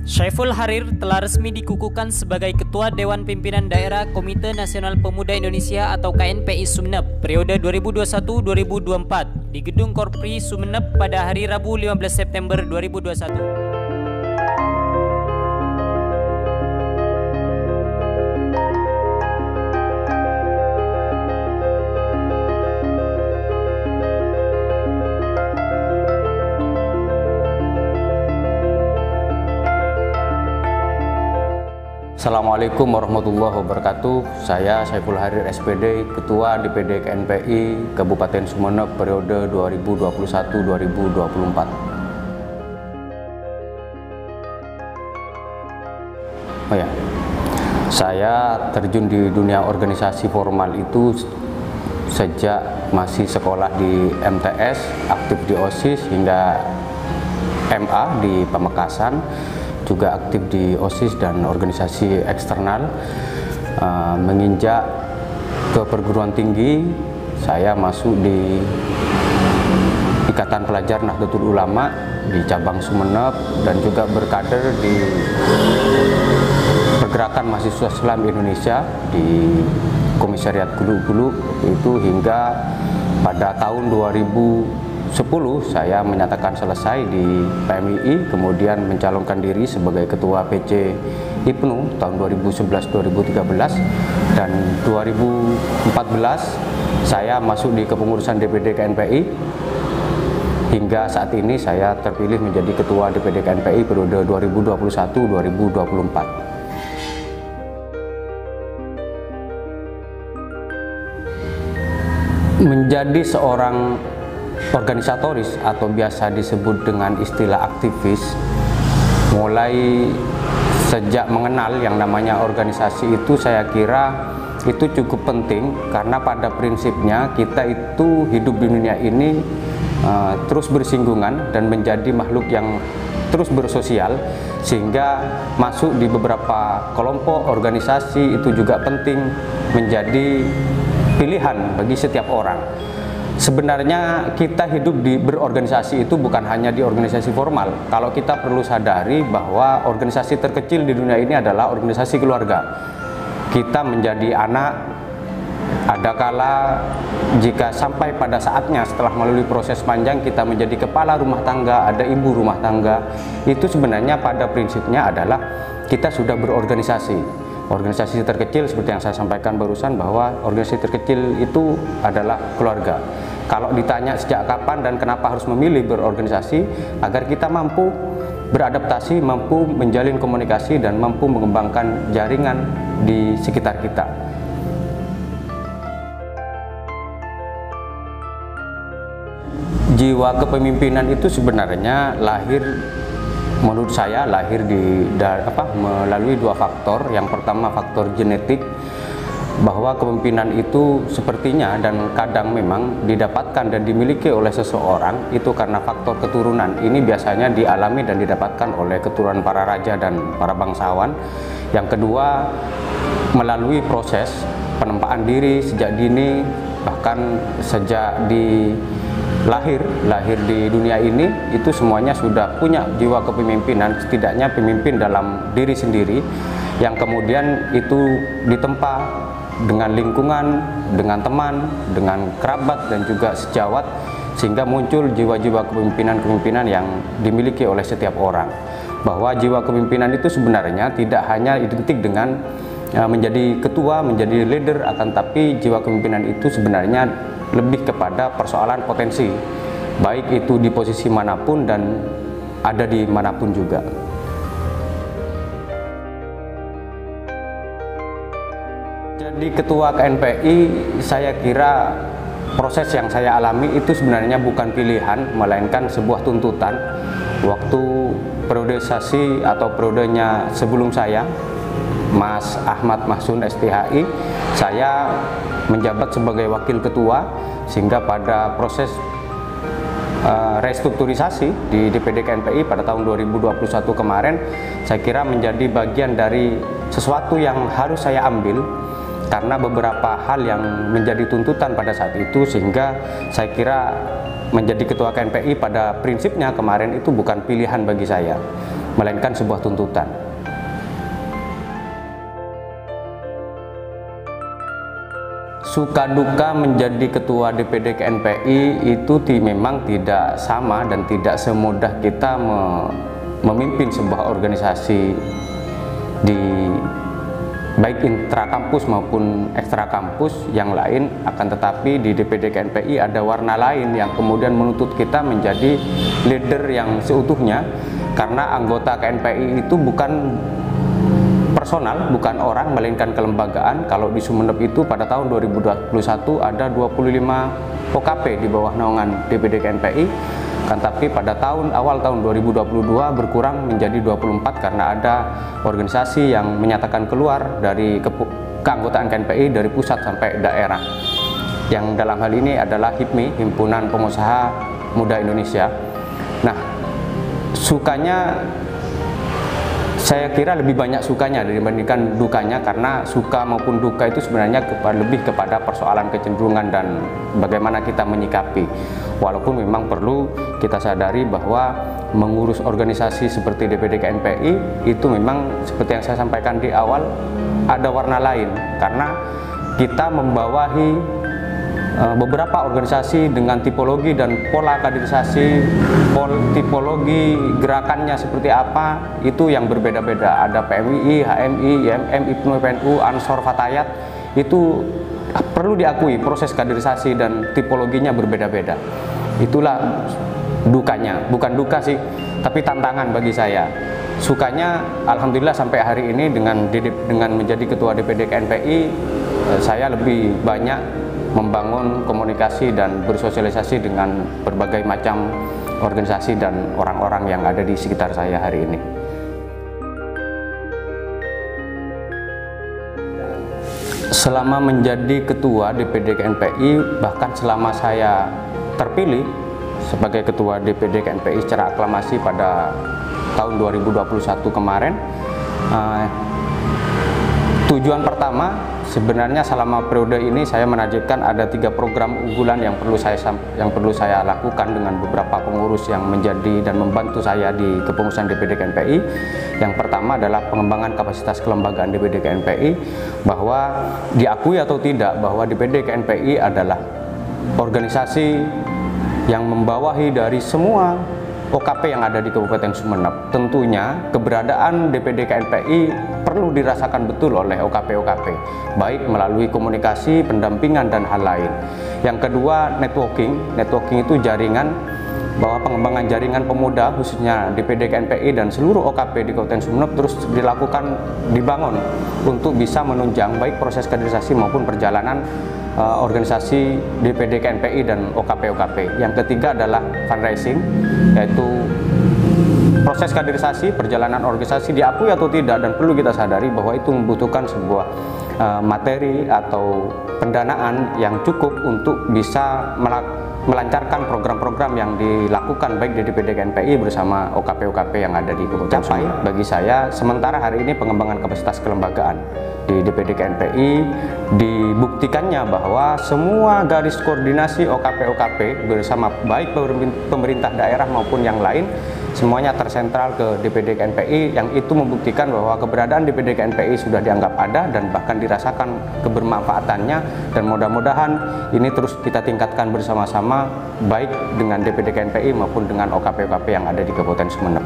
Syaiful Harir telah resmi dikukuhkan sebagai Ketua Dewan Pimpinan Daerah Komite Nasional Pemuda Indonesia atau KNPI Sumeneb periode 2021-2024 di Gedung Korpri Sumeneb pada hari Rabu 15 September 2021. Assalamualaikum warahmatullahi wabarakatuh. Saya Syaiful Harir SPD, Ketua DPD KNPI Kabupaten Sumeneb periode 2021-2024. Oh ya, saya terjun di dunia organisasi formal itu sejak masih sekolah di MTS, aktif di OSIS hingga MA di Pamekasan, juga aktif di OSIS dan organisasi eksternal. Menginjak ke perguruan tinggi, saya masuk di Ikatan Pelajar Nahdlatul Ulama di cabang Sumeneb dan juga berkader di Pergerakan Mahasiswa Islam Indonesia di Komisariat Gulu-Gulu itu hingga pada tahun 2010 saya menyatakan selesai di PMII, kemudian mencalonkan diri sebagai Ketua PC IPNU tahun 2011-2013, dan 2014 saya masuk di kepengurusan DPD KNPI. Hingga saat ini saya terpilih menjadi Ketua DPD KNPI periode 2021-2024. Menjadi seorang organisatoris atau biasa disebut dengan istilah aktivis, mulai sejak mengenal yang namanya organisasi itu, saya kira itu cukup penting karena pada prinsipnya kita itu hidup di dunia ini terus bersinggungan dan menjadi makhluk yang terus bersosial, sehingga masuk di beberapa kelompok organisasi itu juga penting menjadi pilihan bagi setiap orang. Sebenarnya kita hidup di berorganisasi itu bukan hanya di organisasi formal. Kalau kita perlu sadari bahwa organisasi terkecil di dunia ini adalah organisasi keluarga. Kita menjadi anak, ada kala jika sampai pada saatnya setelah melalui proses panjang kita menjadi kepala rumah tangga, ada ibu rumah tangga, itu sebenarnya pada prinsipnya adalah kita sudah berorganisasi. Organisasi terkecil seperti yang saya sampaikan barusan, bahwa organisasi terkecil itu adalah keluarga. Kalau ditanya sejak kapan dan kenapa harus memilih berorganisasi, agar kita mampu beradaptasi, mampu menjalin komunikasi, dan mampu mengembangkan jaringan di sekitar kita. Jiwa kepemimpinan itu sebenarnya menurut saya lahir melalui dua faktor. Yang pertama faktor genetik, bahwa kepemimpinan itu sepertinya dan kadang memang didapatkan dan dimiliki oleh seseorang itu karena faktor keturunan. Ini biasanya dialami dan didapatkan oleh keturunan para raja dan para bangsawan. Yang kedua, melalui proses penempaan diri sejak dini, bahkan sejak lahir di dunia ini, itu semuanya sudah punya jiwa kepemimpinan, setidaknya pemimpin dalam diri sendiri, yang kemudian itu ditempa dengan lingkungan, dengan teman, dengan kerabat, dan juga sejawat, sehingga muncul jiwa-jiwa kepemimpinan yang dimiliki oleh setiap orang. Bahwa jiwa kepemimpinan itu sebenarnya tidak hanya identik dengan menjadi ketua, menjadi leader, akan tapi jiwa kepemimpinan itu sebenarnya lebih kepada persoalan potensi, baik itu di posisi manapun dan ada di manapun juga. Jadi ketua KNPI, saya kira proses yang saya alami itu sebenarnya bukan pilihan, melainkan sebuah tuntutan. Waktu periodisasi atau periodenya sebelum saya, Mas Ahmad Mahsun STHI, saya menjabat sebagai wakil ketua, sehingga pada proses restrukturisasi di DPD KNPI pada tahun 2021 kemarin, saya kira menjadi bagian dari sesuatu yang harus saya ambil karena beberapa hal yang menjadi tuntutan pada saat itu, sehingga saya kira menjadi ketua KNPI pada prinsipnya kemarin itu bukan pilihan bagi saya. melainkan sebuah tuntutan. Suka duka menjadi ketua DPD KNPI itu memang tidak sama dan tidak semudah kita memimpin sebuah organisasi di baik intrakampus maupun ekstra kampus yang lain. Akan tetapi di DPD KNPI ada warna lain yang kemudian menuntut kita menjadi leader yang seutuhnya, karena anggota KNPI itu bukan personal, bukan orang, melainkan kelembagaan. Kalau di Sumeneb itu pada tahun 2021 ada 25 OKP di bawah naungan DPD KNPI, kan tapi pada awal tahun 2022 berkurang menjadi 24 karena ada organisasi yang menyatakan keluar dari keanggotaan KNPI dari pusat sampai daerah. Yang dalam hal ini adalah HIPMI, Himpunan Pengusaha Muda Indonesia. Nah, sukanya saya kira lebih banyak sukanya dibandingkan dukanya, karena suka maupun duka itu sebenarnya lebih kepada persoalan kecenderungan dan bagaimana kita menyikapi. Walaupun memang perlu kita sadari bahwa mengurus organisasi seperti DPD KNPI itu memang seperti yang saya sampaikan di awal, ada warna lain, karena kita membawahi beberapa organisasi dengan tipologi dan pola kaderisasi, tipologi gerakannya seperti apa, itu yang berbeda-beda. Ada PMII, HMI, IMM, IPNU, PNU, Ansor, Fatayat, itu perlu diakui proses kaderisasi dan tipologinya berbeda-beda. Itulah dukanya, bukan duka sih, tapi tantangan bagi saya. Sukanya, alhamdulillah sampai hari ini dengan menjadi ketua DPD KNPI, saya lebih banyak membangun komunikasi dan bersosialisasi dengan berbagai macam organisasi dan orang-orang yang ada di sekitar saya hari ini. Selama menjadi ketua DPD KNPI, bahkan selama saya terpilih sebagai ketua DPD KNPI secara aklamasi pada tahun 2021 kemarin, tujuan pertama sebenarnya selama periode ini saya menargetkan ada 3 program unggulan yang perlu saya lakukan dengan beberapa pengurus yang menjadi dan membantu saya di kepengurusan DPD KNPI. Yang pertama adalah pengembangan kapasitas kelembagaan DPD KNPI, bahwa diakui atau tidak bahwa DPD KNPI adalah organisasi yang membawahi dari semua OKP yang ada di Kabupaten Sumeneb. Tentunya keberadaan DPD KNPI perlu dirasakan betul oleh OKP-OKP, baik melalui komunikasi, pendampingan, dan hal lain. Yang kedua, networking. Networking itu jaringan, bahwa pengembangan jaringan pemuda khususnya DPD KNPI dan seluruh OKP di Kabupaten Sumeneb terus dibangun untuk bisa menunjang baik proses kaderisasi maupun perjalanan organisasi DPD KNPI dan OKP-OKP. Yang ketiga adalah fundraising, yaitu proses kaderisasi, perjalanan organisasi diakui atau tidak, dan perlu kita sadari bahwa itu membutuhkan sebuah materi atau pendanaan yang cukup untuk bisa melancarkan program-program yang dilakukan baik di DPD KNPI bersama OKP-OKP yang ada di Kabupaten Sumeneb. Bagi saya, sementara hari ini pengembangan kapasitas kelembagaan di DPD KNPI dibuktikannya bahwa semua garis koordinasi OKP-OKP bersama baik pemerintah daerah maupun yang lain semuanya tersentral ke DPD KNPI, yang itu membuktikan bahwa keberadaan DPD KNPI sudah dianggap ada dan bahkan dirasakan kebermanfaatannya, dan mudah-mudahan ini terus kita tingkatkan bersama-sama baik dengan DPD KNPI maupun dengan OKP-OKP yang ada di Kabupaten Sumeneb.